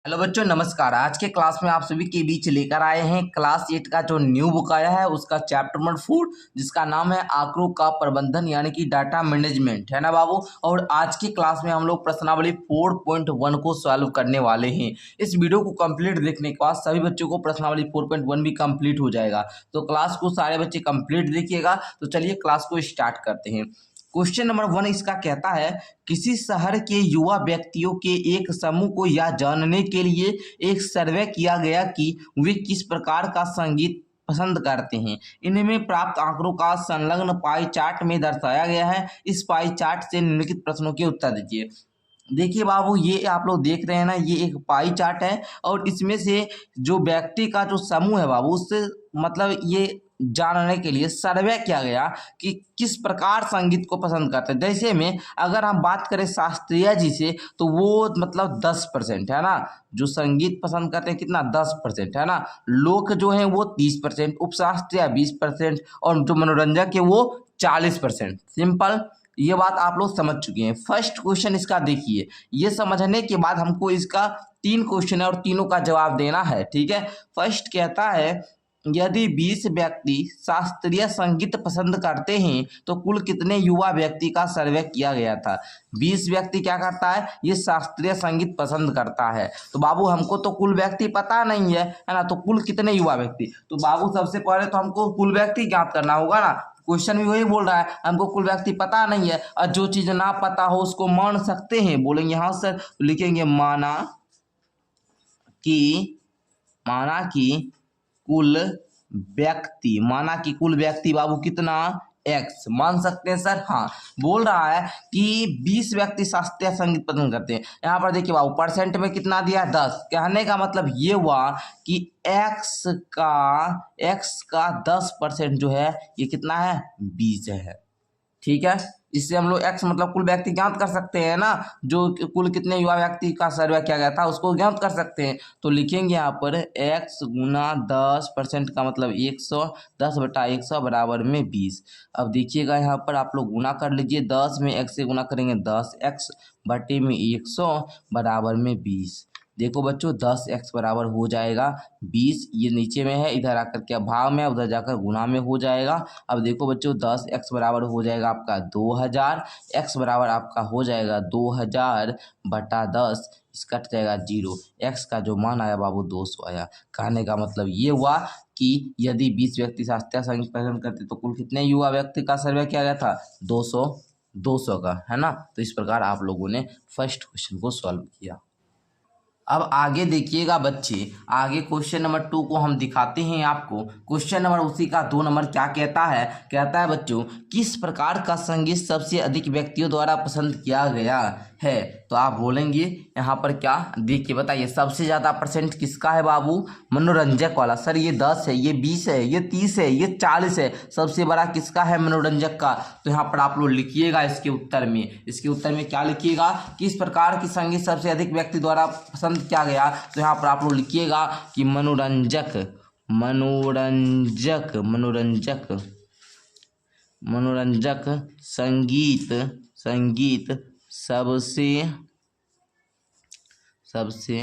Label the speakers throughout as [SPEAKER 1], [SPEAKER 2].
[SPEAKER 1] Hello बच्चों, नमस्कार। आज के क्लास में आप सभी के बीच लेकर आए हैं क्लास 8 का जो न्यू बुक आया है उसका चैप्टर नंबर 4, जिसका नाम है आंकड़ों का प्रबंधन यानी कि डाटा मैनेजमेंट, है ना बाबू। और आज की क्लास में हम लोग प्रश्नावली 4.1 को सॉल्व करने वाले हैं। इस वीडियो को कंप्लीट देखने के बाद सभी बच्चों को प्रश्नावली 4.1 भी कंप्लीट हो जाएगा। तो क्लास को सारे बच्चे कंप्लीट देखिएगा। तो चलिए क्लास को स्टार्ट करते हैं। क्वेश्चन नंबर 1 इसका कहता है, किसी शहर के युवा व्यक्तियों के एक समूह को यह जानने के लिए एक सर्वे किया गया कि वे किस प्रकार का संगीत पसंद करते हैं। इनमें प्राप्त आंकड़ों का संलग्न पाई चार्ट में दर्शाया गया है। इस पाई चार्ट से निम्नलिखित प्रश्नों के उत्तर दीजिए। देखिए बाबू, ये आप लोग देख रहे हैं ना, ये एक पाई चार्ट है और इसमें से जो व्यक्ति का जो समूह है बाबू, उससे मतलब ये जानने के लिए सर्वे किया गया कि किस प्रकार संगीत को पसंद करते हैं। जैसे में अगर हम बात करें शास्त्रीय जी से, तो वो मतलब 10% है ना, जो संगीत पसंद करते हैं कितना 10% है ना। लोक जो है वो 30%, उपशास्त्रीय 20% और जो मनोरंजक है वो 40%। सिंपल, ये बात आप लोग समझ चुके हैं। फर्स्ट क्वेश्चन इसका देखिए, ये समझने के बाद हमको इसका 3 क्वेश्चन है और तीनों का जवाब देना है, ठीक है। फर्स्ट कहता है, यदि 20 व्यक्ति शास्त्रीय संगीत पसंद करते हैं तो कुल कितने युवा व्यक्ति का सर्वे किया गया था। 20 व्यक्ति क्या करता है, ये शास्त्रीय संगीत पसंद करता है। तो बाबू हमको तो कुल व्यक्ति पता नहीं है ना, तो कुल कितने युवा व्यक्ति। तो बाबू सबसे पहले तो हमको कुल व्यक्ति ज्ञात करना होगा ना। क्वेश्चन भी वही बोल रहा है, हमको कुल व्यक्ति पता नहीं है और जो चीज ना पता हो उसको मान सकते हैं। बोलेंगे हाँ सर, तो लिखेंगे माना कि कुल व्यक्ति बाबू कितना एक्स मान सकते हैं सर। हाँ, बोल रहा है कि 20 व्यक्ति शास्त्रीय संगीत पसंद करते हैं। यहाँ पर देखिए बाबू, परसेंट में कितना दिया 10। कहने का मतलब ये हुआ कि एक्स का 10% जो है ये कितना है, 20 है, ठीक है। इससे हम लोग एक्स मतलब कुल व्यक्ति ज्ञात कर सकते हैं ना, जो कुल कितने युवा व्यक्ति का सर्वे किया गया था उसको ज्ञात कर सकते हैं। तो लिखेंगे यहाँ पर एक्स गुना 10% का मतलब 100, 10/100 बराबर में 20। अब देखिएगा यहाँ पर आप लोग गुना कर लीजिए, 10 में एक्स से गुना करेंगे 10x बटे में 100 बराबर में 20। देखो बच्चों, 10x बराबर हो जाएगा 20, ये नीचे में है, इधर आकर के भाग में, उधर जाकर गुना में हो जाएगा। अब देखो बच्चों, 10x बराबर हो जाएगा आपका 2000, x बराबर आपका हो जाएगा 2000 बटा 10, इस कट जाएगा 0। x का जो मान आया बाबू 200 आया। कहने का मतलब ये हुआ कि यदि 20 व्यक्ति शास्त्रीय संगीत पसंद करते तो कुल कितने युवा व्यक्ति का सर्वे किया गया था, 200 का, है ना। तो इस प्रकार आप लोगों ने फर्स्ट क्वेश्चन को सॉल्व किया। अब आगे देखिएगा बच्चे, आगे क्वेश्चन नंबर 2 को हम दिखाते हैं आपको। क्वेश्चन नंबर उसी का 2 नंबर क्या कहता है, कहता है बच्चों, किस प्रकार का संगीत सबसे अधिक व्यक्तियों द्वारा पसंद किया गया है। तो आप बोलेंगे यहाँ पर क्या, देखिए बताइए सबसे ज़्यादा परसेंट किसका है बाबू, मनोरंजक वाला। सर ये 10 है, ये 20 है, ये 30 है, ये 40 है, सबसे बड़ा किसका है, मनोरंजक का। तो यहाँ पर आप लोग लिखिएगा इसके उत्तर में क्या लिखिएगा, किस प्रकार की संगीत सबसे अधिक व्यक्ति द्वारा पसंद किया गया। तो यहाँ पर आप लोग लिखिएगा कि मनोरंजक संगीत सबसे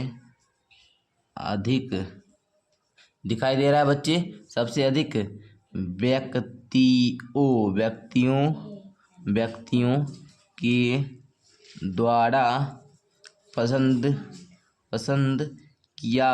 [SPEAKER 1] अधिक दिखाई दे रहा है बच्चे, सबसे अधिक व्यक्तियों के द्वारा पसंद किया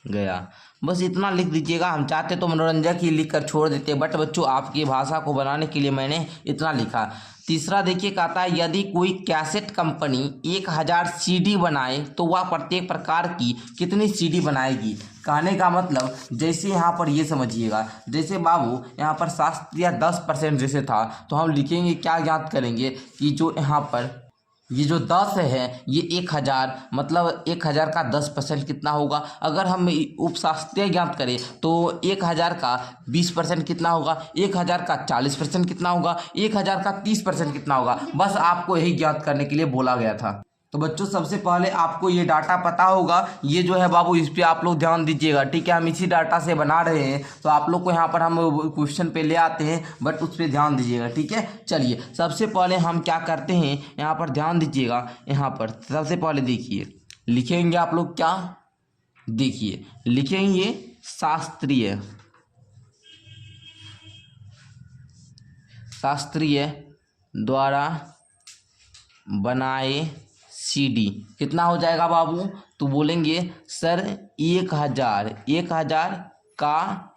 [SPEAKER 1] गया। बस इतना लिख दीजिएगा। हम चाहते तो मनोरंजक ही लिख कर छोड़ देते, बट बच्चों आपकी भाषा को बनाने के लिए मैंने इतना लिखा। तीसरा देखिए, कहता है यदि कोई कैसेट कंपनी 1000 CD बनाए तो वह प्रत्येक प्रकार की कितनी CD बनाएगी। कहने का मतलब जैसे यहाँ पर ये समझिएगा, जैसे बाबू यहाँ पर शास्त्रीय 10% जैसे था, तो हम लिखेंगे क्या ज्ञात करेंगे कि जो यहाँ पर ये जो 10 है ये 1000 मतलब 1000 का 10% कितना होगा। अगर हम उपशास्त्रीय ज्ञात करें तो 1000 का 20% कितना होगा, 1000 का 40% कितना होगा, 1000 का 30% कितना होगा। बस आपको यही ज्ञात करने के लिए बोला गया था। तो बच्चों सबसे पहले आपको ये डाटा पता होगा, ये जो है बाबू इस पे आप लोग ध्यान दीजिएगा, ठीक है। हम इसी डाटा से बना रहे हैं, तो आप लोग को यहाँ पर हम क्वेश्चन पे ले आते हैं, बट उस पर ध्यान दीजिएगा, ठीक है। चलिए सबसे पहले हम क्या करते हैं, यहाँ पर ध्यान दीजिएगा। यहाँ पर सबसे पहले देखिए लिखेंगे आप लोग क्या, देखिए लिखेंगे शास्त्रीय द्वारा बनाए CD। कितना हो जाएगा बाबू, तो बोलेंगे सर 1000 का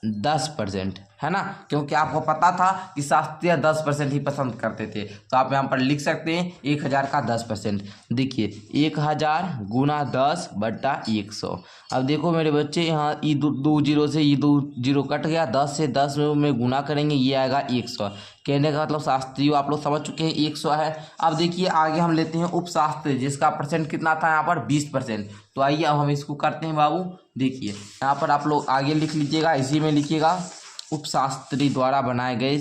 [SPEAKER 1] 10%, है ना, क्योंकि आपको पता था कि शास्त्रीय 10% ही पसंद करते थे, तो आप यहाँ पर लिख सकते हैं 1000 का 10%। देखिए 1000 गुना 10 बट्टा 100। अब देखो मेरे बच्चे, यहाँ ये दो जीरो से ये 2 जीरो कट गया, 10 से 10 में गुना करेंगे, ये आएगा 100। कहने का मतलब शास्त्रीय आप लोग समझ चुके हैं 100 है। अब देखिए आगे हम लेते हैं उपशास्त्रीय, जिसका परसेंट कितना था यहाँ पर 20%। तो आइए अब हम इसको करते हैं बाबू। देखिए यहाँ पर आप लोग आगे लिख लीजिएगा, इसी में लिखिएगा उपशास्त्री द्वारा बनाए गए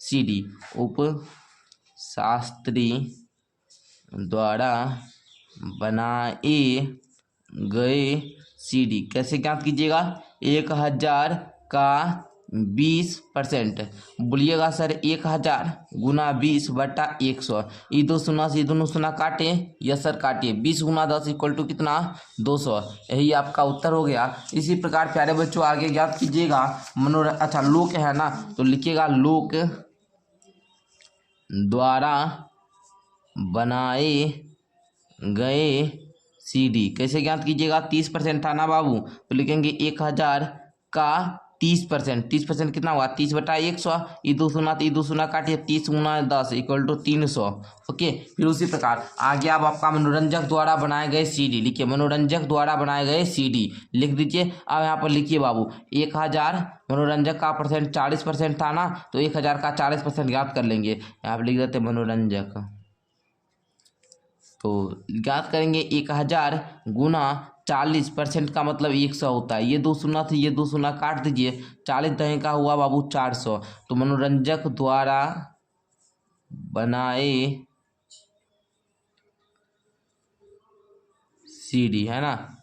[SPEAKER 1] CD, उपशास्त्री द्वारा बनाए गए CD कैसे ज्ञात कीजिएगा, 1000 का 20%। बोलिएगा सर 1000 गुना 20 बट्टा 100। ये दो शून्य से दोनों शून्य काटे, यस सर काटिए। 20 गुना 10 इक्वल टू कितना, 200। यही आपका उत्तर हो गया। इसी प्रकार प्यारे बच्चों आगे ज्ञात कीजिएगा अच्छा लोक है ना, तो लिखिएगा लोक द्वारा बनाए गए CD कैसे ज्ञात कीजिएगा, 30% था ना बाबू, तो लिखेंगे 1000 का 30%। 30% कितना हुआ, 30 बटा 100। ये दो शून्य काटिए, 30 गुना 10 इक्वल टू 300। ओके, फिर उसी प्रकार आगे अब आपका मनोरंजक द्वारा बनाए गए CD लिखिए, मनोरंजक द्वारा बनाए गए CD लिख दीजिए। अब यहाँ पर लिखिए बाबू 1000 मनोरंजक का परसेंट 40% था ना, तो 1000 का 40% ज्ञात कर लेंगे। यहाँ पर लिख देते मनोरंजक, तो ज्ञात करेंगे 1000 गुना 40% का मतलब 100 होता है। ये दो शून्य थे, ये दो शून्य काट दीजिए, 40 दहे का हुआ बाबू 400। तो मनोरंजक द्वारा बनाए CD है ना,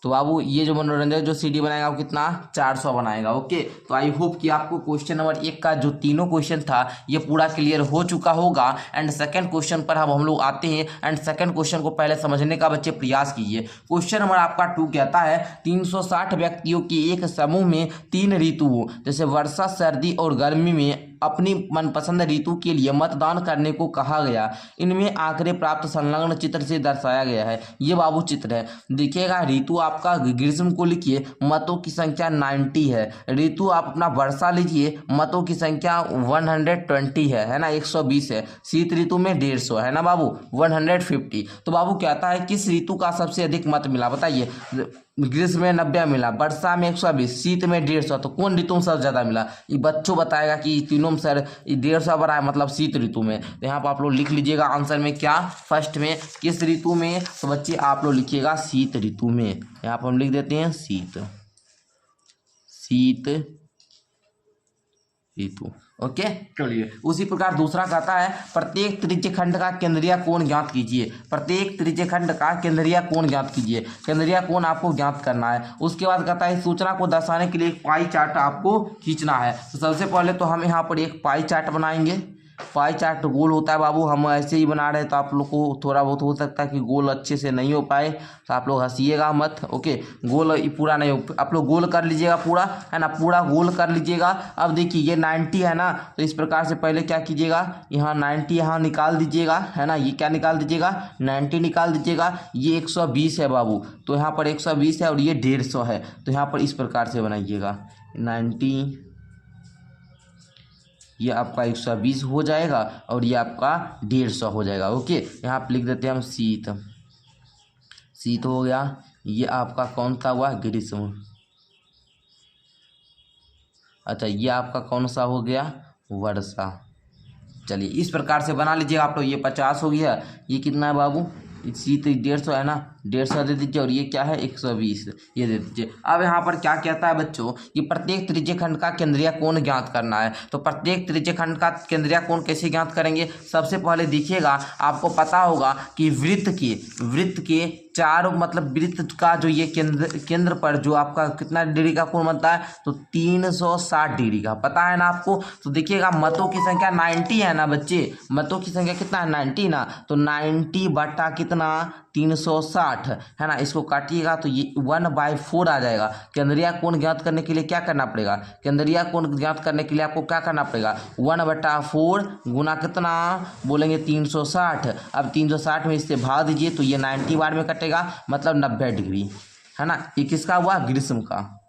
[SPEAKER 1] तो बाबू ये जो मनोरंजक जो CD बनाएगा वो कितना 400 बनाएगा। ओके, तो आई होप कि आपको क्वेश्चन नंबर 1 का जो तीनों क्वेश्चन था ये पूरा क्लियर हो चुका होगा। एंड सेकंड क्वेश्चन पर हम लोग आते हैं। एंड सेकंड क्वेश्चन को पहले समझने का बच्चे प्रयास कीजिए। क्वेश्चन नंबर आपका 2 कहता है 360 व्यक्तियों के एक समूह में 3 ऋतुओं जैसे वर्षा, सर्दी और गर्मी में अपनी मनपसंद ऋतु के लिए मतदान करने को कहा गया। इनमें आंकड़े प्राप्त संलग्न चित्र से दर्शाया गया है। ये बाबू चित्र है, देखिएगा ऋतु आपका ग्रीष्म को लिखिए, मतों की संख्या 90 है। ऋतु आप अपना वर्षा लीजिए, मतों की संख्या 120 है ना, 120 है। शीत ऋतु में 150 है ना बाबू, 150। तो बाबू कहता है किस ऋतु का सबसे अधिक मत मिला, बताइए। ग्रीष्म में 90 मिला, वर्षा में 120, शीत में 150, तो कौन ऋतु में सबसे ज्यादा मिला। ये बच्चों बताएगा कि तीनों में सर 150 बड़ा है, मतलब शीत ऋतु में। तो यहाँ पर आप लोग लिख लीजिएगा आंसर में क्या, फर्स्ट में किस ऋतु में, तो बच्चे आप लोग लिखिएगा शीत ऋतु में। यहाँ पर हम लिख देते हैं शीत ऋतु। ओके, चलिए उसी प्रकार दूसरा कहता है प्रत्येक त्रिज्य खंड का केंद्रीय कोण ज्ञात कीजिए। प्रत्येक त्रिज्य खंड का केंद्रीय कोण ज्ञात कीजिए, केंद्रीय कोण आपको ज्ञात करना है। उसके बाद कहता है सूचना को दर्शाने के लिए एक पाई चार्ट आपको खींचना है। तो सबसे पहले तो हम यहाँ पर एक पाई चार्ट बनाएंगे। पाई चार्ट गोल होता है बाबू, हम ऐसे ही बना रहे हैं, तो आप लोग को थोड़ा बहुत हो सकता है कि गोल अच्छे से नहीं हो पाए, तो आप लोग हंसीएगा मत। ओके, गोल पूरा नहीं हो, आप लोग गोल कर लीजिएगा पूरा, है ना, पूरा गोल कर लीजिएगा। अब देखिए ये 90 है ना, तो इस प्रकार से पहले क्या कीजिएगा, यहाँ 90 यहाँ निकाल दीजिएगा, है ना, ये क्या निकाल दीजिएगा 90 निकाल दीजिएगा। ये 120 है बाबू, तो यहाँ पर 120 है और ये 150 है, तो यहाँ पर इस प्रकार से बनाइएगा 90, ये आपका 120 हो जाएगा और ये आपका 150 हो जाएगा। ओके, यहाँ पर लिख देते हैं हम शीत हो गया। ये आपका कौन सा हुआ, ग्रीष्म। अच्छा, ये आपका कौन सा हो गया, वर्षा। चलिए इस प्रकार से बना लीजिए आप लोग। ये 50 हो गया, ये कितना है बाबू, शीत 150 है ना, 150 दे दीजिए, और ये क्या है 120, ये दे दीजिए। अब यहाँ पर क्या कहता है बच्चों कि प्रत्येक त्रिज्य खंड का केंद्रीय कोण ज्ञात करना है। तो प्रत्येक त्रिज्य खंड का केंद्रीय कोण कैसे ज्ञात करेंगे, सबसे पहले देखिएगा आपको पता होगा कि वृत्त के चारों मतलब वृत्त का जो ये केंद्र पर जो आपका कितना डिग्री का कोण बनता है, तो 360 डिग्री का, पता है ना आपको। तो देखिएगा मतों की संख्या 90 है ना बच्चे, मतों की संख्या कितना है 90 ना, तो 90 बटा कितना 360 है ना, इसको काटिएगा तो ये 1/4 आ जाएगा। केंद्रीय कोण ज्ञात करने के लिए क्या करना पड़ेगा, केंद्रीय कोण ज्ञात करने के लिए आपको क्या करना पड़ेगा, 1/4 गुना कितना बोलेंगे 360। अब 360 में इससे भाग दीजिए तो ये 90 बार में कटेगा, मतलब 90 डिग्री है ना। ये किसका हुआ, ग्रीष्म का।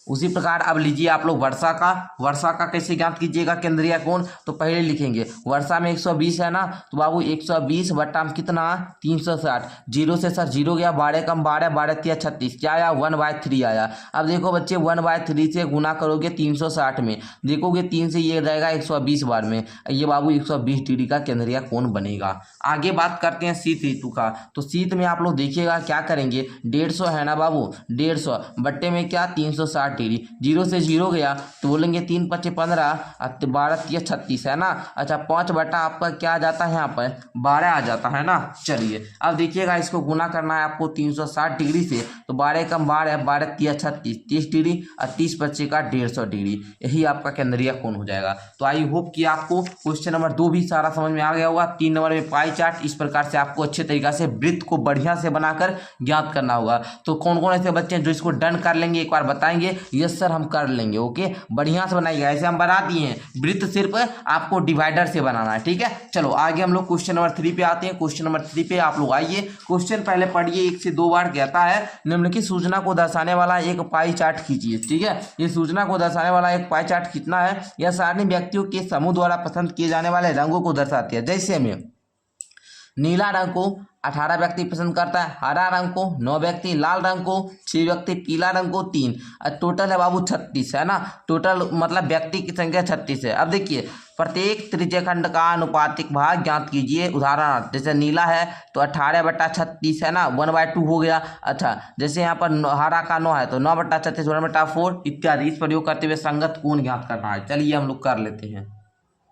[SPEAKER 1] उसी प्रकार अब लीजिए आप लोग वर्षा का कैसे ज्ञात कीजिएगा केंद्रीय कोण, तो पहले लिखेंगे वर्षा में 120 है ना, तो बाबू 120 बट्टा में कितना 360, जीरो से सर जीरो गया, 12 कम 12, 12 तिया 36, क्या आया 1/3 आया। अब देखो बच्चे 1/3 से गुना करोगे 360 में, देखोगे 3 से ये रहेगा 120 बार में, ये बाबू 120 डिग्री का केंद्रीय कोण बनेगा। आगे बात करते हैं शीत ऋतु का, तो शीत में आप लोग देखिएगा क्या करेंगे, 150 है ना बाबू, 150 बट्टे में क्या 360 डिग्री, जीरो से जीरो गया तो बोलेंगे 3 × 5 = 15, 12 × 36 है ना। अच्छा 5 बटा आपका क्या आ जाता है यहाँ पर 12 आ जाता है ना। चलिए अब देखिएगा इसको गुना करना है आपको 360 डिग्री से, तो 12 कम 12, 12 × 36, 30 डिग्री और 30 × 25 = 150 डिग्री, यही आपका केंद्रीय कोण हो जाएगा। तो आई होप कि आपको क्वेश्चन नंबर 2 भी सारा समझ में आ गया होगा। 3 नंबर में पाई चार्ट, इस प्रकार से आपको अच्छे तरीका से वृत्त को बढ़िया से बनाकर ज्ञात करना होगा। तो कौन कौन ऐसे बच्चे हैं जो इसको डन कर लेंगे, एक बार बताएंगे। यस सर हम कर लेंगे, ओके बढ़िया से बनाइएगा। ऐसे हम बना दिए हैं, वृत्त सिर्फ आपको डिवाइडर से बनाना है, ठीक है। चलो आगे हम लोग क्वेश्चन नंबर 3 पे आते हैं। क्वेश्चन नंबर 3 पे आप लोग आइए, क्वेश्चन पहले पढ़िए, 1 से 2 बार कहता है निम्नलिखित सूचना को दर्शाने वाला एक पाई चार्ट खींचिए, ठीक है। ये सूचना को दर्शाने वाला एक पाई चार्ट खींचना है। यह सारणी व्यक्तियों के समूह द्वारा पसंद किए जाने वाले रंगों को दर्शाती है। जैसे में नीला रंग को 18 व्यक्ति पसंद करता है, हरा रंग को 9 व्यक्ति, लाल रंग को 6 व्यक्ति, पीला रंग को 3, टोटल है बाबू 36 है ना। टोटल मतलब व्यक्ति की संख्या 36 है। अब देखिए प्रत्येक त्रिज्यखंड का अनुपातिक भाग ज्ञात कीजिए। उदाहरण जैसे नीला है तो 18/36 है ना, 1/2 हो गया। अच्छा जैसे यहाँ पर हरा का 9 है तो 9/36, 1/4 इत्यादि। इस प्रयोग करते हुए संगत कोण ज्ञात करना है। चलिए हम लोग कर लेते हैं।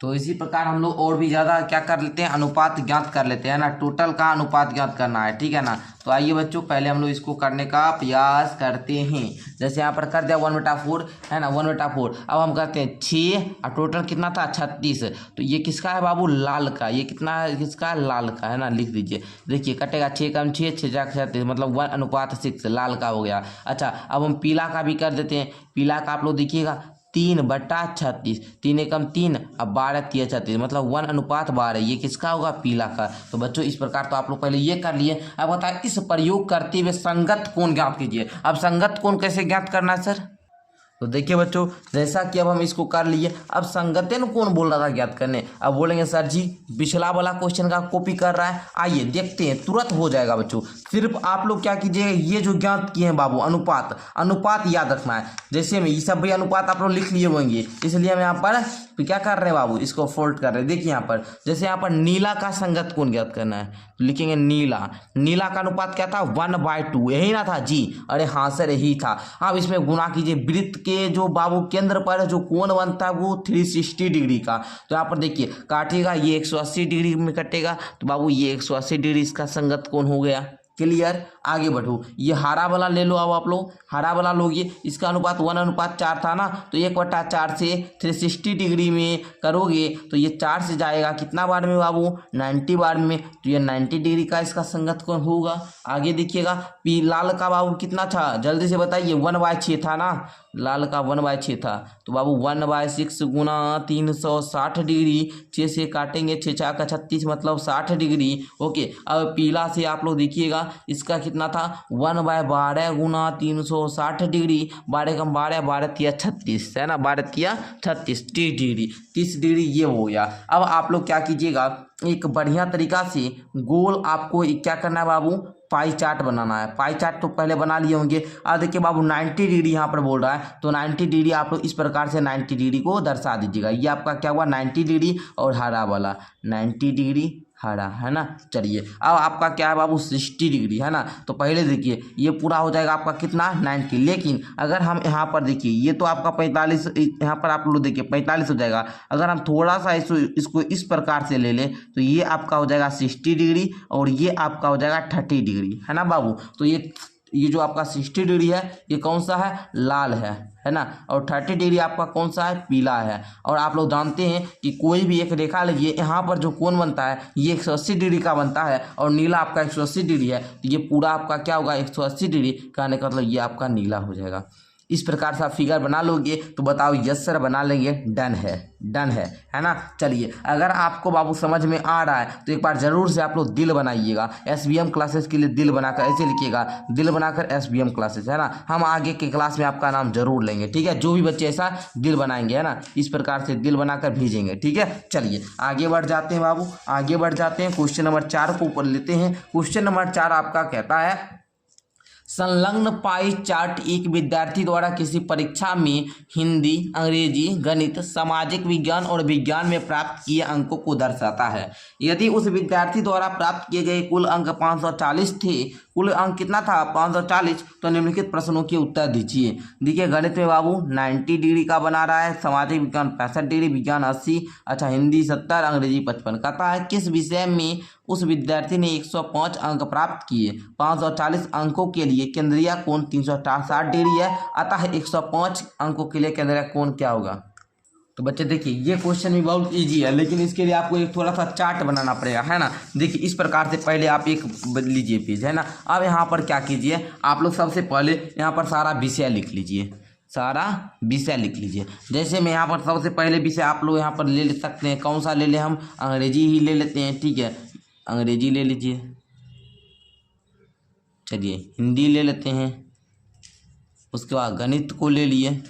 [SPEAKER 1] तो इसी प्रकार हम लोग और भी ज़्यादा क्या कर लेते हैं, अनुपात ज्ञात कर लेते हैं ना, टोटल का अनुपात ज्ञात करना है, ठीक है ना। तो आइए बच्चों पहले हम लोग इसको करने का प्रयास करते हैं। जैसे यहाँ पर कर दिया 1/4 है ना, 1/4। अब हम करते हैं 6 और टोटल कितना था 36, तो ये किसका है बाबू, लाल का। ये कितना है, किसका है, लाल का है ना, लिख दीजिए। देखिए कटेगा 6 कम 6, 6 × 36 मतलब 1/6 लाल का हो गया। अच्छा अब हम पीला का भी कर देते हैं। पीला का आप लोग देखिएगा 3/36, 3 एकम 3 अब 12 × 36 मतलब 1/12, ये किसका होगा, पीला का। तो बच्चों इस प्रकार तो आप लोग पहले ये कर लिए। अब बताएं इस प्रयोग करते हुए संगत कोण ज्ञात कीजिए। अब संगत कोण कैसे ज्ञात करना है सर, तो देखिए बच्चों जैसा कि अब हम इसको कर लिए, अब संगतन कोण बोल रहा था ज्ञात करने। अब बोलेंगे सर जी पिछला वाला क्वेश्चन का कॉपी कर रहा है, आइए देखते हैं, तुरंत हो जाएगा बच्चों। सिर्फ आप लोग क्या कीजिएगा, ये जो ज्ञात किए हैं बाबू अनुपात याद रखना है। जैसे में ये सब भी अनुपात आप लोग लिख लिए होंगे, इसलिए हम यहाँ पर क्या कर रहे हैं बाबू, इसको फोल्ड कर रहे हैं। देखिए यहाँ पर जैसे यहाँ पर नीला का संगत कोण ज्ञात करना है, तो लिखेंगे नीला का अनुपात क्या था 1/2, यही ना था जी, अरे हाँ सर यही था। अब इसमें गुना कीजिए, वृत्त के जो बाबू केंद्र पर जो कोण बनता है वो 360 डिग्री का। तो यहाँ पर देखिए काटिएगा, ये 180 डिग्री में कटेगा, तो बाबू ये 180 डिग्री इसका संगत कोण हो गया। क्लियर, आगे बढ़ो। ये हरा वाला ले लो, अब आप लोग हरा वाला लोगे, इसका अनुपात 1/4 था ना, तो 1/4 से 360 डिग्री में करोगे तो ये 4 से जाएगा कितना बार में बाबू, 90 बार में, तो ये 90 डिग्री का इसका संगत कोण होगा। आगे देखिएगा लाल का बाबू कितना था, जल्दी से बताइए, 1/6 था ना, लाल का 1/6 था, तो बाबू 1/6 गुना 360 डिग्री, 6 से काटेंगे 6 × 4 = 36 मतलब 60 डिग्री। ओके अब पीला से आप लोग देखिएगा इसका कितना था 1/12 गुना 360 डिग्री, 12 कम 12, 12 × 36 है ना, 12 × 36 30 डिग्री ये हो गया। अब आप लोग क्या कीजिएगा, एक बढ़िया तरीका से गोल आपको क्या करना है बाबू, पाई चार्ट बनाना है। पाई चार्ट तो पहले बना लिए होंगे। अब देखिए बाबू 90 डिग्री यहाँ पर बोल रहा है, तो 90 डिग्री आप लोग इस प्रकार से 90 डिग्री को दर्शा दीजिएगा। ये आपका क्या हुआ 90 डिग्री और हरा वाला 90 डिग्री हरा है ना। चलिए अब आपका क्या है बाबू 60 डिग्री है ना, तो पहले देखिए ये पूरा हो जाएगा आपका कितना 90। लेकिन अगर हम यहाँ पर देखिए ये तो आपका 45, यहाँ पर आप लोग देखिए 45 हो जाएगा। अगर हम थोड़ा सा इसको इस प्रकार से ले लें तो ये आपका हो जाएगा 60 डिग्री और ये आपका हो जाएगा 30 डिग्री है ना बाबू। तो ये ये जो आपका 60 डिग्री है ये कौन सा है, लाल है ना, और 30 डिग्री आपका कौन सा है, पीला है। और आप लोग जानते हैं कि कोई भी एक रेखा लीजिए, यहाँ पर जो कोण बनता है ये 180 डिग्री का बनता है और नीला आपका 180 डिग्री है, तो ये पूरा आपका क्या होगा, 180 डिग्री, कहने का मतलब ये आपका नीला हो जाएगा। इस प्रकार से आप फिगर बना लोगे तो बताओ, यस सर बना लेंगे, डन है, डन है ना। चलिए, अगर आपको बाबू समझ में आ रहा है तो एक बार जरूर से आप लोग दिल बनाइएगा। SBM क्लासेस के लिए दिल बनाकर ऐसे लिखिएगा, दिल बनाकर SBM क्लासेस, है ना। हम आगे के क्लास में आपका नाम जरूर लेंगे, ठीक है। जो भी बच्चे ऐसा दिल बनाएंगे, है ना, इस प्रकार से दिल बनाकर भेजेंगे, ठीक है। चलिए आगे बढ़ जाते हैं बाबू, आगे बढ़ जाते हैं। क्वेश्चन नंबर 4 को ऊपर लेते हैं। क्वेश्चन नंबर 4 आपका कहता है, संलग्न पाई चार्ट एक विद्यार्थी द्वारा किसी परीक्षा में हिंदी, अंग्रेजी, गणित, सामाजिक विज्ञान और विज्ञान में प्राप्त किए अंकों को दर्शाता है। यदि उस विद्यार्थी द्वारा प्राप्त किए गए कुल अंक 540 थे, कुल अंक कितना था, 540, तो निम्नलिखित प्रश्नों के उत्तर दीजिए। देखिए, गणित में बाबू 90 डिग्री का बना रहा है, सामाजिक विज्ञान 65 डिग्री, विज्ञान 80, अच्छा हिंदी 70, अंग्रेजी 55। कहता है किस विषय में उस विद्यार्थी ने 105 अंक प्राप्त किए। 540 अंकों के लिए केंद्रीय कोण 360 डिग्री है, अतः 105 अंकों के लिए केंद्रीय कोण क्या होगा। तो बच्चे देखिए, ये क्वेश्चन भी बहुत इजी है, लेकिन इसके लिए आपको एक थोड़ा सा चार्ट बनाना पड़ेगा, है ना। देखिए, इस प्रकार से पहले आप एक लीजिए पेज, है ना। अब यहाँ पर क्या कीजिए, आप लोग सबसे पहले यहाँ पर सारा विषय लिख लीजिए, सारा विषय लिख लीजिए। जैसे मैं यहाँ पर सबसे पहले विषय आप लोग यहाँ पर ले सकते हैं, कौन सा ले लें हम, अंग्रेजी ही ले लेते हैं, ठीक है, अंग्रेजी ले लीजिए। चलिए हिंदी ले लेते हैं, उसके बाद गणित को ले लिए।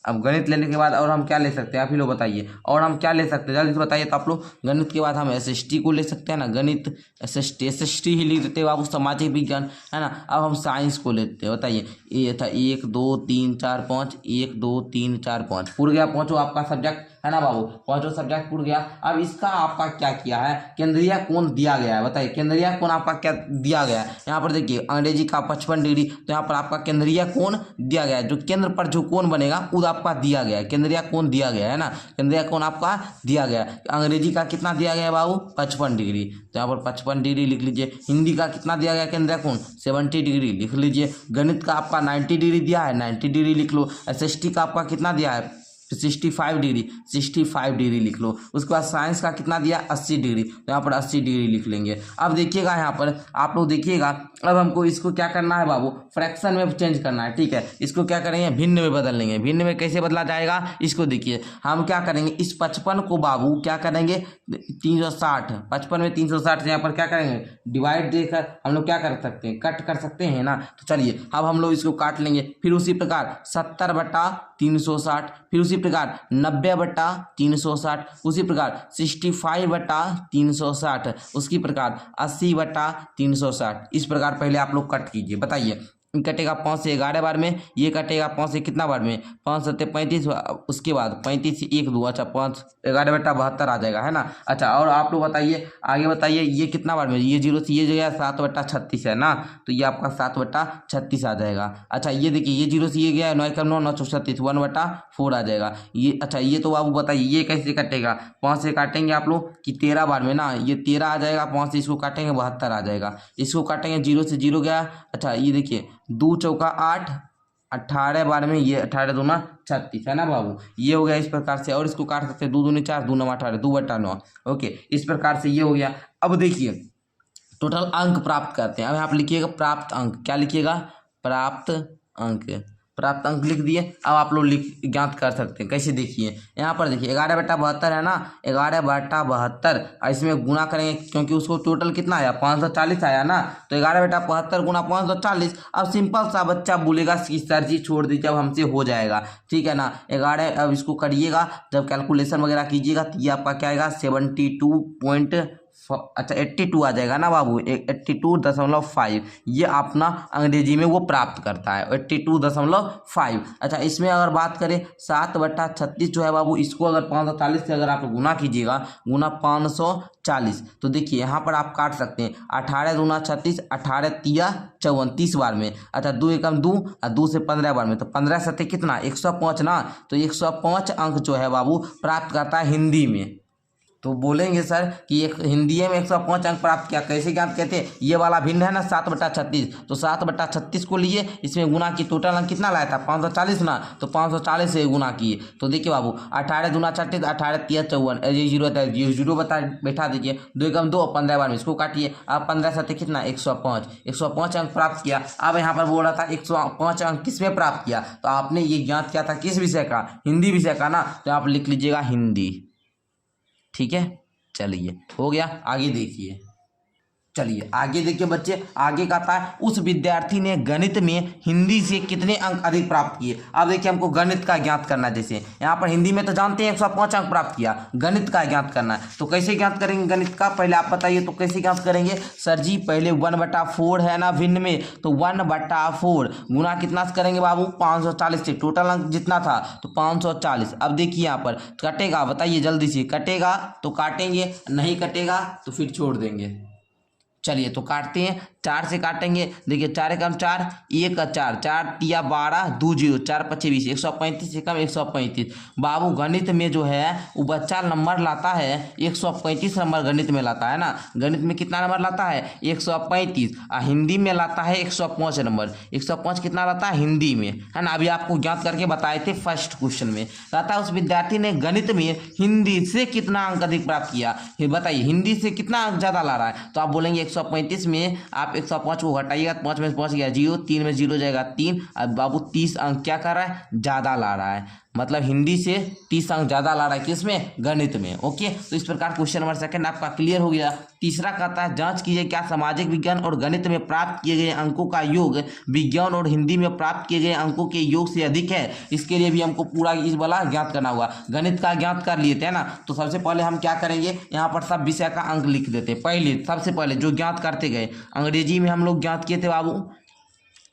[SPEAKER 1] अब गणित लेने के बाद और हम क्या ले सकते हैं, आप ही लोग बताइए, और हम क्या ले सकते हैं, जल्दी से बताइए। तो आप लोग गणित के बाद हम SST को ले सकते हैं ना, गणित SST ही लिख देते हैं बाबू, सामाजिक विज्ञान, है ना। अब हम साइंस को लेते हैं, बताइए। ये था 1 2 3 4 5, 1 2 3 4 5, पूरा गया, पाँचों आपका सब्जेक्ट, है ना बाबू, पाँचों सब्जेक्ट पूरा गया। अब इसका आपका क्या किया है, केंद्रीय कोण दिया गया है, बताइए केंद्रीय कोण आपका क्या दिया गया है। यहाँ पर देखिए, अंग्रेजी का 55 डिग्री, तो यहाँ पर आपका केंद्रीय कोण दिया गया है, जो केंद्र पर जो कोण बनेगा वो आपका दिया गया है, केंद्रीय कोण दिया गया है ना, केंद्रीय कोण आपका दिया गया है। अंग्रेजी का कितना दिया गया है बाबू, 55 डिग्री, तो यहाँ पर 55 डिग्री लिख लीजिए। हिंदी का कितना दिया गया केंद्रीय कोण, 70 डिग्री लिख लीजिए। गणित का आपका 90 डिग्री दिया है, 90 डिग्री लिख लो। SST का आपका कितना दिया है, 65 डिग्री, 65 डिग्री लिख लो। उसके बाद साइंस का कितना दिया, 80 डिग्री, तो यहाँ पर 80 डिग्री लिख लेंगे। अब देखिएगा यहाँ पर आप लोग देखिएगा, अब हमको इसको क्या करना है बाबू, फ्रैक्शन में चेंज करना है, ठीक है। इसको क्या करेंगे, भिन्न में बदल लेंगे। भिन्न में कैसे बदला जाएगा, इसको देखिए, हम क्या करेंगे, इस 55 को बाबू क्या करेंगे, 360, 55 में 360 से यहाँ पर क्या करेंगे, डिवाइड देकर हम लोग क्या कर सकते हैं, कट कर सकते हैं ना। तो चलिए अब हम लोग इसको काट लेंगे। फिर उसी प्रकार 70/360, फिर उसी प्रकार 90/360, उसी प्रकार 65/360, उसकी प्रकार 80/360। इस प्रकार पहले आप लोग कट कीजिए, बताइए। कटेगा 5 से 11 बार में, ये कटेगा 5 से कितना बार में, 5 7 35, उसके बाद 35 से 1 2, अच्छा 5 11/72 आ जाएगा, है ना। अच्छा, और आप लोग बताइए, आगे बताइए, ये कितना बार में, ये 0 से ये जगह 7/36 है ना, तो ये आपका 7/36 आ जाएगा। अच्छा ये देखिए, ये 0 से ये गया 9 9 9 36, 1/4 आ जाएगा ये। अच्छा ये तो बाबू बताइए, ये कैसे कटेगा, 5 से काटेंगे आप लोग कि 13 बार में ना, ये 13 आ जाएगा, 5 से इसको काटेंगे 72 आ जाएगा। इसको काटेंगे, 0 से 0 गया, अच्छा ये देखिए 2 चौका 8, 18 बार में, ये 18 दूना 36, है ना बाबू, ये हो गया इस प्रकार से। और इसको काट सकते हैं, 2 दूनी 4, 2 9 18, 2/9, ओके। इस प्रकार से ये हो गया। अब देखिए टोटल अंक प्राप्त करते हैं। अब यहाँ पर लिखिएगा प्राप्त अंक, क्या लिखिएगा, प्राप्त अंक, प्राप्त अंक लिख दिए। अब आप लोग ज्ञात कर सकते हैं, कैसे देखिए, यहाँ पर देखिए 11/72 है ना, 11/72, इसमें गुना करेंगे क्योंकि उसको टोटल कितना आया, 540 आया ना, तो 11/72 गुना 540। अब सिंपल सा बच्चा बोलेगा कि सर जी छोड़ दीजिए, अब हमसे हो जाएगा, ठीक है ना। 11, अब इसको करिएगा, जब कैलकुलेशन वगैरह कीजिएगा तो ये आपका क्या आएगा, 82 आ जाएगा ना बाबू, 82.5, ये अपना अंग्रेजी में वो प्राप्त करता है 82.5। अच्छा इसमें अगर बात करें 7/36 जो है बाबू, इसको अगर 540 से अगर आप गुना कीजिएगा, गुना 540, तो देखिए यहाँ पर आप काट सकते हैं, 18 दूना 36, 18 तिया 34 बार में, अच्छा 2 एकम 2 और 2 से 15 बार में, तो 15 सत्ते कितना, 105 ना, तो 105 अंक जो है बाबू प्राप्त करता है हिंदी में, तो बोलेंगे सर कि एक हिंदी में 105 अंक प्राप्त किया, कैसे ज्ञात कहते हैं, ये वाला भिन्न है ना 7/36, तो 7/36 को लिए, इसमें गुना की, टोटल अंक कितना लाया था 540 ना, तो 540 से गुना किए। तो देखिए बाबू 18 दूना 36, 18 3 54, ये जीरो था, जीरो बैठा दीजिए, 2 कम 2, 15 बार में इसको काटिए, अब 15 7 कितना 105 अंक प्राप्त किया। अब यहाँ पर बोल रहा था 105 अंक किस में प्राप्त किया, तो आपने ये ज्ञात किया था किस विषय का, हिंदी विषय का ना, तो आप लिख लीजिएगा हिंदी। ठीक है, चलिए हो गया, आगे देखिए। चलिए आगे देखिए बच्चे, आगे कहता है उस विद्यार्थी ने गणित में हिंदी से कितने अंक अधिक प्राप्त किए। अब देखिए हमको गणित का ज्ञात करना है, जैसे यहाँ पर हिंदी में तो जानते हैं 105 अंक प्राप्त किया, गणित का ज्ञात करना है, तो कैसे ज्ञात करेंगे गणित का, पहले आप बताइए तो कैसे ज्ञात करेंगे। सर जी पहले 1/4 है ना भिन्न में, तो 1/4 गुना कितना से करेंगे बाबू 540 से, टोटल अंक जितना था तो 540। अब देखिए यहाँ पर कटेगा, बताइए जल्दी से, कटेगा तो काटेंगे, नहीं कटेगा तो फिर छोड़ देंगे। चलिए तो काटते हैं, 4 से काटेंगे, देखिए 4 कम 4, 1 का 4, 4 तिया 12, 2 0, 4 5 20, 135 से कम 135। बाबू गणित में जो है वो बच्चा नंबर लाता है 135 नंबर गणित में लाता है ना, गणित में कितना नंबर लाता है 135, और हिंदी में लाता है 105 नंबर, 105 कितना लाता है हिंदी में, है ना। अभी आपको ज्ञात करके बताए थे फर्स्ट क्वेश्चन में, कहता है उस विद्यार्थी ने गणित में हिंदी से कितना अंक अधिक प्राप्त किया, बताइए हिंदी से कितना अंक ज़्यादा ला रहा है, तो आप बोलेंगे 135 में आप 105 को घटाइएगा, 5 में पहुंच गया 0, 3 में 0 जाएगा 3, अब बाबू 30 अंक क्या कर रहा है ज़्यादा ला रहा है, मतलब हिंदी से 30 अंक ज़्यादा ला रहा है किसमें, गणित में। ओके, तो इस प्रकार क्वेश्चन नंबर सेकंड आपका क्लियर हो गया। तीसरा कहता है जांच कीजिए क्या सामाजिक विज्ञान और गणित में प्राप्त किए गए अंकों का योग विज्ञान और हिंदी में प्राप्त किए गए अंकों के योग से अधिक है। इसके लिए भी हमको पूरा इस वाला ज्ञात करना होगा, गणित का ज्ञात कर लिए थे ना, तो सबसे पहले हम क्या करेंगे, यहाँ पर सब विषय का अंक लिख देते। पहले सबसे पहले जो ज्ञात करते गए, अंग्रेजी में हम लोग ज्ञात किए थे बाबू,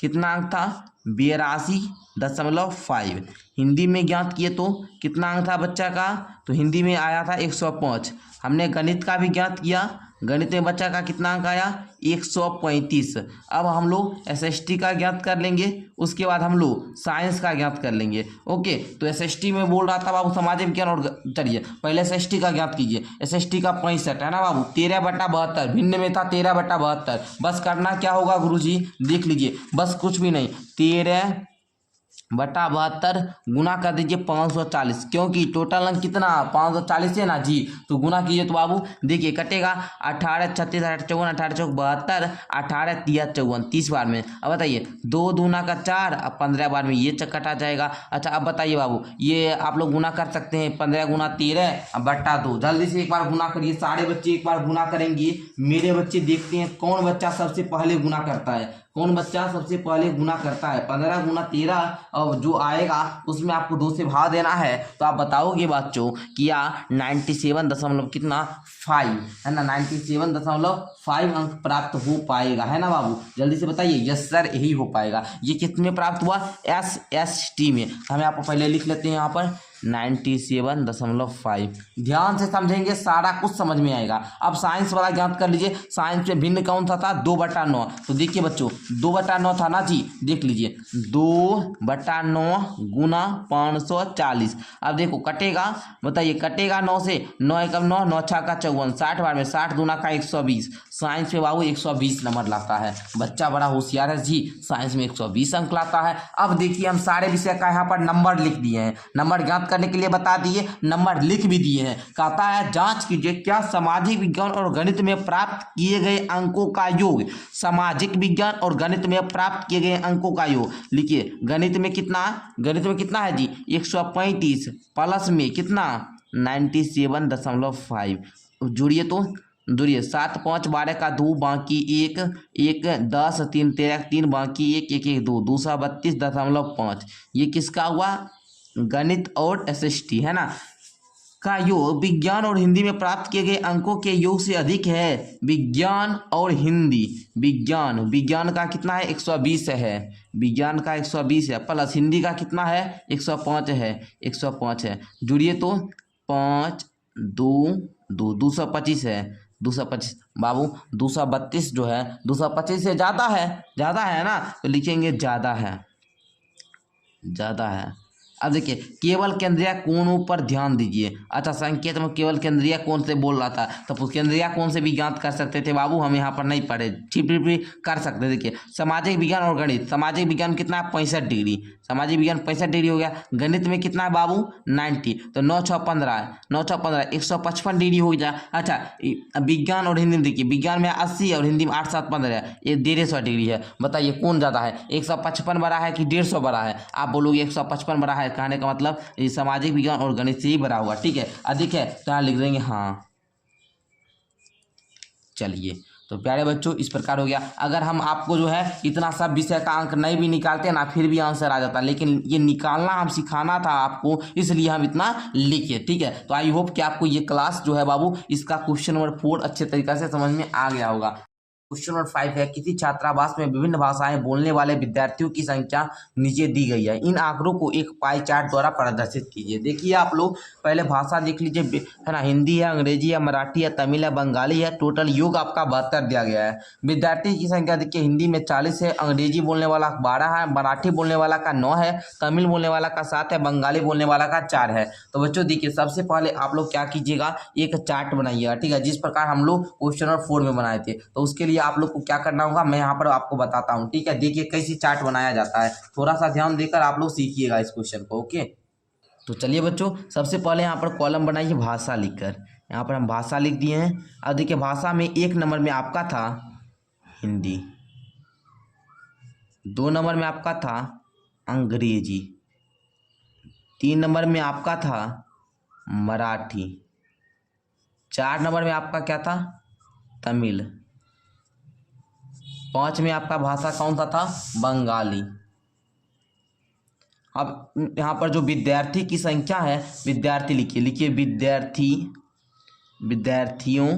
[SPEAKER 1] कितना अंक था 82.5, हिंदी में ज्ञात किए तो कितना अंक था बच्चा का, तो हिंदी में आया था 105। हमने गणित का भी ज्ञात किया, गणित में बच्चा का कितना अंक आया 135। अब हम लोग एसएसटी का ज्ञात कर लेंगे, उसके बाद हम लोग साइंस का ज्ञात कर लेंगे। ओके, तो एसएसटी में बोल रहा था बाबू सामाजिक विज्ञान और, चलिए पहले एसएसटी का ज्ञात कीजिए। एसएसटी का 65 है ना बाबू, 13/72, भिन्न में था 13/72। बस करना क्या होगा गुरुजी, देख लीजिए, बस कुछ भी नहीं, 13/72 गुना कर दीजिए 540, क्योंकि टोटल अंक कितना 540 है ना जी, तो गुना कीजिए तो बाबू देखिए कटेगा 18 36 18 54 18 चौक 72, 18 3 54, 30 बार में। अब बताइए 2 दूना का 4, अब 15 बार में ये कटा जाएगा। अच्छा अब बताइए बाबू, ये आप लोग गुना कर सकते हैं, 15 गुना 13 अब बट्टा 2, जल्दी से एक बार गुना करिए, सारे बच्चे एक बार गुना करेंगे। मेरे बच्चे देखते हैं कौन बच्चा सबसे पहले गुना करता है, कौन बच्चा सबसे पहले गुना करता है। 15 गुना 13 और जो आएगा उसमें आपको 2 से भाग देना है, तो आप बताओगे बच्चों कि 97 कितना 5 है ना, 97.5 अंक प्राप्त हो पाएगा, है ना बाबू, जल्दी से बताइए। यस सर यही हो पाएगा। ये कितने प्राप्त हुआ SST में, हमें आप पहले लिख लेते हैं यहाँ पर 97.5। ध्यान से समझेंगे सारा कुछ समझ में आएगा। अब साइंस वाला ज्ञात कर लीजिए, साइंस में भिन्न कौन सा था 2/9, तो देखिए बच्चों 2/9 था ना जी, देख लीजिए 2/9 गुना 540। अब देखो कटेगा, बताइए कटेगा 9 से, 9 एकम 9, 9 6 का 54, 60 बार में 60 दूना का 120। साइंस में बाबू 120 नंबर लाता है, बच्चा बड़ा होशियार है जी, साइंस में 120 अंक लाता है। अब देखिए हम सारे विषय का यहाँ पर नंबर लिख दिए हैं, नंबर ज्ञात करने के लिए बता दिए, नंबर लिख भी दिए हैं। कहता है जांच कीजिए क्या सामाजिक विज्ञान और गणित में प्राप्त किए गए अंकों का योग, सामाजिक विज्ञान और गणित में प्राप्त किए गए अंकों का योग। लिखिए गणित में कितना है जी 135 प्लस में कितना 97.5, जोड़िए तो दूरिए 7 5 12 का 2 बाकी 1 1 10 3 13 3 बाकी 1 1 1 2 232.5। ये किसका हुआ गणित और एसएसटी है ना का योग विज्ञान और हिंदी में प्राप्त किए गए अंकों के योग से अधिक है। विज्ञान और हिंदी, विज्ञान का कितना है 120 है, विज्ञान का 120 है, प्लस हिंदी का कितना है 105 है, जुड़िए तो 5 2 2 225 है, 225 बाबू 232 जो है 225 से ज़्यादा है ना, तो लिखेंगे ज़्यादा है। अब देखिए केवल केंद्रीय कोणों पर ध्यान दीजिए। अच्छा, संकेत में केवल केंद्रीय कोण से बोल रहा था, तो केंद्रीय कोण से भी ज्ञात कर सकते थे बाबू, हम यहाँ पर नहीं पढ़े, भी कर सकते। देखिए सामाजिक विज्ञान और गणित, सामाजिक विज्ञान कितना 65 डिग्री, सामाजिक विज्ञान 65 डिग्री हो गया। गणित में कितना है बाबू 90, तो 9 6 15 है, 9 6 15 155 डिग्री हो गया। अच्छा विज्ञान और हिंदी में देखिए, विज्ञान में 80 और हिंदी में 8 7 15 है, ये 150 डिग्री है। बताइए कौन ज़्यादा है, 155 बड़ा है कि 150 बड़ा है? आप बोलोगे 155 बड़ा है, कहने का मतलब ये सामाजिक विज्ञान और गणित से ही बड़ा हुआ। ठीक है, अधिक है तो यहाँ लिख देंगे हाँ। चलिए तो प्यारे बच्चों इस प्रकार हो गया। अगर हम आपको जो है इतना सब विषय का अंक नहीं भी निकालते ना, फिर भी आंसर आ जाता, लेकिन ये निकालना हम सिखाना था आपको, इसलिए हम इतना लिखे। ठीक है, तो आई होप कि आपको ये क्लास जो है बाबू, इसका क्वेश्चन नंबर 4 अच्छे तरीके से समझ में आ गया होगा। क्वेश्चन नंबर 5 है, किसी छात्रावास में विभिन्न भाषाएं बोलने वाले विद्यार्थियों की संख्या नीचे दी गई है, इन आंकड़ों को एक पाई चार्ट द्वारा प्रदर्शित कीजिए। देखिए आप लोग पहले भाषा देख लीजिए, है ना, हिंदी है, अंग्रेजी है, मराठी है, तमिल है, बंगाली है, टोटल योग आपका 72 दिया गया है। विद्यार्थी की संख्या देखिए, हिंदी में 40 है, अंग्रेजी बोलने वाला 12 है, मराठी बोलने वाला का 9 है, तमिल बोलने वाला का 7 है, बंगाली बोलने वाला का 4 है। तो बच्चों देखिए सबसे पहले आप लोग क्या कीजिएगा, एक चार्ट बनाइएगा। ठीक है, जिस प्रकार हम लोग क्वेश्चन नंबर 4 में बनाए थे, तो उसके लिए आप लोग को क्या करना होगा, मैं यहाँ पर आपको बताता हूँ। ठीक है, देखिए कैसे चार्ट बनाया जाता है, थोड़ा सा ध्यान देकर आप लोग सीखिएगा इस क्वेश्चन को। ओके, तो चलिए बच्चों सबसे पहले यहाँ पर कॉलम बनाइए भाषा लिखकर, यहाँ पर हम भाषा लिख दिए हैं। अब देखिए भाषा में 1 नंबर में आपका था हिंदी, 2 नंबर में आपका था अंग्रेजी, 3 नंबर में आपका था मराठी, 4 नंबर में आपका क्या था तमिल, 5 में आपका भाषा कौन सा था बंगाली। अब यहाँ पर जो विद्यार्थी की संख्या है, विद्यार्थी लिखिए, लिखिए विद्यार्थियों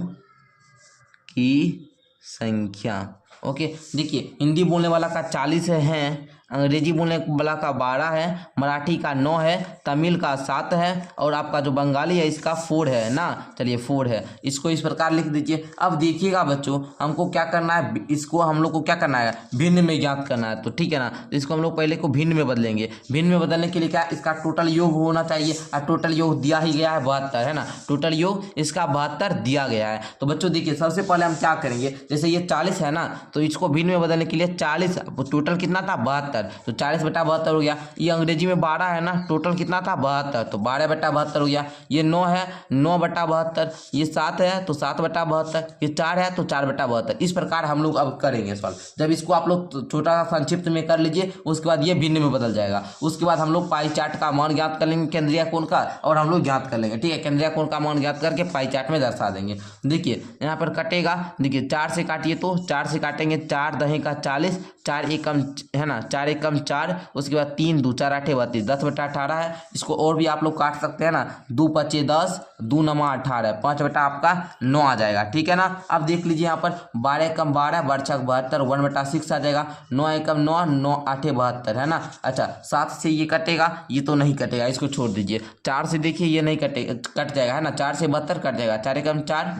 [SPEAKER 1] की संख्या। ओके, देखिए हिंदी बोलने वाला का 40 है, अंग्रेजी बोलने वाला का 12 है, मराठी का 9 है, तमिल का 7 है, और आपका जो बंगाली है इसका 4 है ना। चलिए 4 है, इसको इस प्रकार लिख दीजिए। अब देखिएगा बच्चों हमको क्या करना है, इसको हम लोग को क्या करना है भिन्न में ज्ञात करना है, तो ठीक है ना। तो इसको हम लोग पहले को भिन्न में बदलेंगे। भिन्न में बदलने के लिए क्या, इसका टोटल योग होना चाहिए, और टोटल योग दिया ही गया है 72 है ना, टोटल योग इसका 72 दिया गया है। तो बच्चों देखिए सबसे पहले हम क्या करेंगे, जैसे ये 40 है ना, तो इसको भिन्न में बदलने के लिए 40, टोटल कितना था 72, तो 40 बटा 72 हो गया। ये अंग्रेजी में 12 है ना, टोटल कितना था 72, तो 12 बटा 72 हो गया। ये 9 है, 9 बटा 72, ये 7 है तो 7 बटा 72, ये 4 है तो 4 बटा 72। इस प्रकार हम लोग अब करेंगे सवाल। जब इसको आप लोग छोटा सा संक्षिप्त में कर लीजिए, उसके बाद ये भिन्न में बदल जाएगा। उसके बाद हम लोग पाई चार्ट का मान ज्ञात कर लेंगे केंद्रीय कोण का, और हम लोग ज्ञात कर लेंगे। ठीक है, केंद्रीय कोण का मान ज्ञात करके पाई चार्ट में दर्शा देंगे। देखिए यहाँ पर कटेगा, देखिए 4 से काटिए, तो 4 से काटेंगे, 4 दहे का 40, 4 एकम है ना, 4 एकम 4, उसके बाद 3 2 4 8 32, 10 बटा 18 है। इसको और भी आप लोग काट सकते हैं ना, 2 5 10, 2 9 18, 5 बटा आपका 9 आ जाएगा। ठीक है ना। अब देख लीजिए यहाँ पर 12 एकम 12, 12 छक 72, 1 बटा 6 आ जाएगा, 9 एकम 9, 9 8 72 है ना। अच्छा 7 से ये कटेगा, ये तो नहीं कटेगा, इसको छोड़ दीजिए। 4 से देखिए ये नहीं कटेगा, कट जाएगा है ना, 4 से 72 कट जाएगा, 4 एकम 4,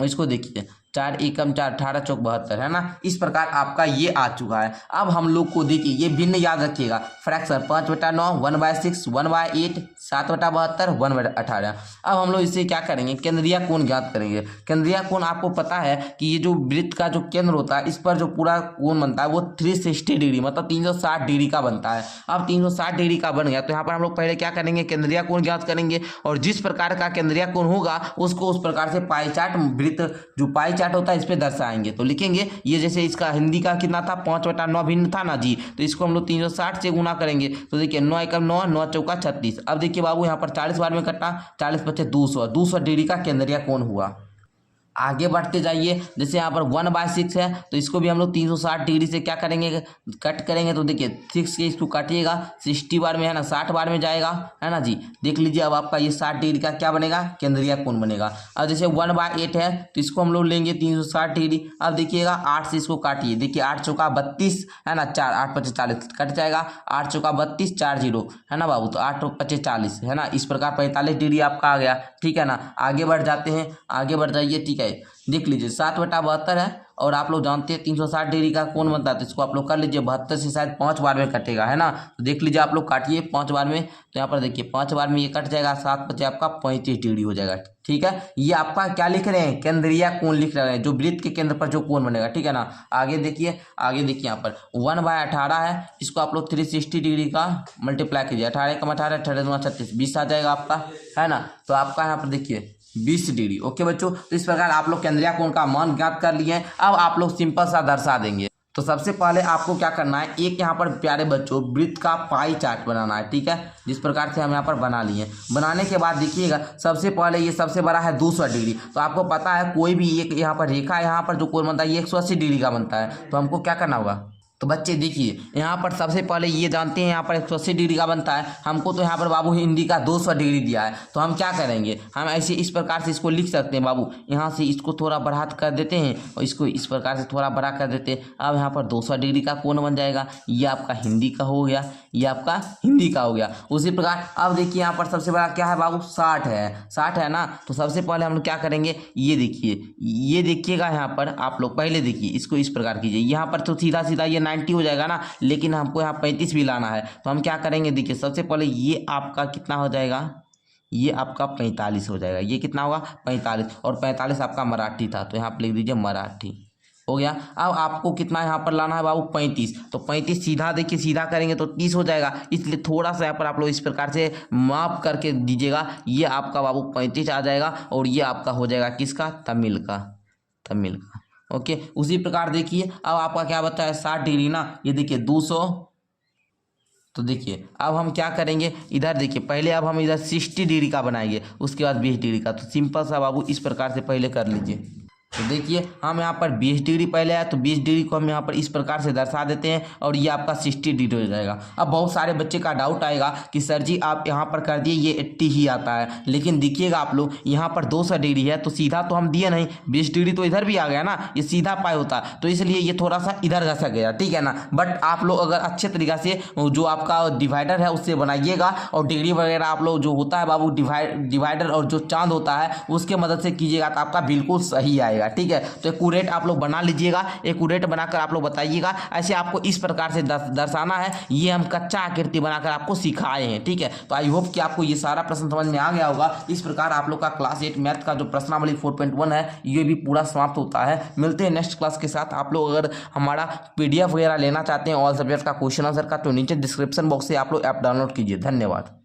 [SPEAKER 1] इसको देखिए 4 एकम 4, 18 चौक 72 है ना। इस प्रकार आपका ये आ चुका है। अब हम लोग को देखिए ये भिन्न याद रखिएगा, फ्रैक्शन 5 बटा 9, 1/6, 1/8, 7 बटा 72, 1 बटा 18। अब हम लोग इससे क्या करेंगे, केंद्रीय कोण ज्ञात करेंगे। केंद्रीय कोण आपको पता है कि ये जो वृत्त का जो केंद्र होता है, इस पर जो पूरा कोण बनता है वो 360 डिग्री मतलब 360 डिग्री का बनता है। अब 360 डिग्री का बन गया, तो यहाँ पर हम लोग पहले क्या करेंगे, केंद्रीय कोण ज्ञात करेंगे, और जिस प्रकार का केंद्रीय कोण होगा उसको उस प्रकार से पाई चार्ट, वृत्त जो पाई चार्ट होता है इस पे दर्शाएंगे। तो लिखेंगे ये, जैसे इसका हिंदी का कितना था 5 बटा 9 भिन्न था ना जी, तो इसको हम लोग 360 से गुना करेंगे। तो देखिए 9 एकम 9, 9 चौका 36। अब देखिए बाबू यहाँ पर 40 बार में कटा, 40 बचे 200, 200 डिग्री का केंद्रीय कोण हुआ। आगे बढ़ते जाइए, जैसे यहाँ पर 1/6 है, तो इसको भी हम लोग 360 डिग्री से क्या करेंगे, कट करेंगे। तो देखिए 6 के इसको काटिएगा, 60 बार में है ना, 60 बार में जाएगा है ना जी। देख लीजिए अब आपका ये 60 डिग्री का क्या बनेगा, केंद्रीय कोण बनेगा। अब जैसे 1/8 है, तो इसको हम लोग लेंगे 360 डिग्री। अब देखिएगा 8 से इसको काटिए, देखिए 8 चौका 32 है ना, 4 8 5 40 कट जाएगा, 8 चौका 32, 4 0 है ना बाबू, तो 8 5 40 है ना। इस प्रकार 45 डिग्री आपका आ गया। ठीक है ना। आगे बढ़ जाते हैं, आगे बढ़ जाइए। ठीक है, देख लीजिए 7 बटा 72 है, और आप लोग जानते हैं 360 डिग्री का कोण बनता है, तो इसको आप लोग कर लीजिए 72 से शायद 5 बार में कटेगा, है ना। तो देख लीजिए आप लोग काटिए 5 बार में, तो यहाँ पर देखिए 5 बार में ये कट जाएगा, 7 बचे आपका 35 डिग्री हो जाएगा। ठीक है, ये आपका क्या लिख रहे हैं, केंद्रीय कोण लिख रहे हैं, जो वृत्त के केंद्र पर जो कोण बनेगा। ठीक है ना। आगे देखिए यहाँ पर 1/18 है, इसको आप लोग 360 डिग्री का मल्टीप्लाई कीजिए, 18 कम 18 18 दूना 36 20 आ जाएगा आपका, है ना। तो आपका यहाँ पर देखिए 20 डिग्री। ओके बच्चों, तो इस प्रकार आप लोग केंद्रीय कोण का मान ज्ञात कर लिए हैं। अब आप लोग सिंपल सा दर्शा देंगे। तो सबसे पहले आपको क्या करना है, एक यहाँ पर प्यारे बच्चों वृत्त का पाई चार्ट बनाना है। ठीक है, जिस प्रकार से हम यहाँ पर बना लिए। बनाने के बाद देखिएगा सबसे पहले ये सबसे बड़ा है 200 डिग्री। तो आपको पता है कोई भी एक यहाँ पर रेखा यहाँ पर जो कोण बनता है ये 180 डिग्री का बनता है। तो हमको क्या करना होगा, तो बच्चे देखिए यहाँ पर सबसे पहले ये जानते हैं यहाँ पर 180 डिग्री का बनता है, हमको तो यहाँ पर बाबू हिंदी का 200 डिग्री दिया है। तो हम क्या करेंगे, हम ऐसे इस प्रकार से इसको लिख सकते हैं बाबू, यहाँ से इसको थोड़ा बढ़ा कर देते हैं और इसको इस प्रकार से थोड़ा बढ़ा कर देते हैं। अब यहाँ पर 200 डिग्री का कोण बन जाएगा, ये आपका हिंदी का हो गया, ये आपका हिंदी का हो गया। उसी प्रकार अब देखिए यहाँ पर सबसे बड़ा क्या है बाबू, 60 है, 60 है ना। तो सबसे पहले हम लोग क्या करेंगे, ये देखिएगा यहाँ पर आप लोग पहले देखिए इसको इस प्रकार कीजिए, यहाँ पर तो सीधा सीधा ये 90 हो जाएगा ना, लेकिन हमको यहाँ 35 भी लाना है। तो हम क्या करेंगे, देखिए सबसे पहले ये आपका कितना हो जाएगा, ये आपका 45 हो जाएगा। ये कितना होगा 45, और 45 आपका मराठी था, तो यहाँ पर लिख दीजिए मराठी हो गया। अब आपको कितना यहाँ पर लाना है बाबू 35, तो 35 सीधा देखिए सीधा करेंगे तो 30 हो जाएगा, इसलिए थोड़ा सा यहाँ पर आप लोग इस प्रकार से माप करके दीजिएगा। ये आपका बाबू 35 आ जाएगा, और ये आपका हो जाएगा किसका, तमिल का। ओके, उसी प्रकार देखिए अब आपका क्या बताया 60 डिग्री ना, ये देखिए 200। तो देखिए अब हम क्या करेंगे, इधर देखिए पहले अब हम इधर 60 डिग्री का बनाएंगे, उसके बाद 20 डिग्री का। तो सिंपल सा बाबू इस प्रकार से पहले कर लीजिए। तो देखिए हम यहाँ पर 20 डिग्री पहले है, तो 20 डिग्री को हम यहाँ पर इस प्रकार से दर्शा देते हैं, और ये आपका 60 डिग्री हो जाएगा। अब बहुत सारे बच्चे का डाउट आएगा कि सर जी आप यहाँ पर कर दिए ये 80 ही आता है, लेकिन देखिएगा आप लोग यहाँ पर 200 डिग्री है, तो सीधा तो हम दिए नहीं, 20 डिग्री तो इधर भी आ गया ना, ये सीधा पाई होता, तो इसलिए ये थोड़ा सा इधर घसा गया। ठीक है ना। बट आप लोग अगर अच्छे तरीका से जो आपका डिवाइडर है उससे बनाइएगा, और डिग्री वगैरह आप लोग जो होता है बाबू डिवाइडर और जो चांद होता है उसके मदद से कीजिएगा, तो आपका बिल्कुल सही आएगा। ठीक है, तो एक्यूरेट आप लोग बना लीजिएगा, एक्यूरेट बनाकर आप लोग बताइएगा। ऐसे आपको इस प्रकार से दर्शाना है, ये हम कच्चा आकृति बनाकर आपको सिखाए हैं। ठीक है, तो आई होप कि आपको ये सारा प्रश्न समझ में आ गया होगा। इस प्रकार आप लोग का क्लास 8 मैथ का जो प्रश्नावली 4.1 है ये भी पूरा समाप्त होता है। मिलते हैं नेक्स्ट क्लास के साथ। आप लोग अगर हमारा PDF वगैरह लेना चाहते हैं ऑल सब्जेक्ट का क्वेश्चन आंसर का, तो नीचे डिस्क्रिप्शन बॉक्स से आप लोग ऐप डाउनलोड कीजिए। धन्यवाद।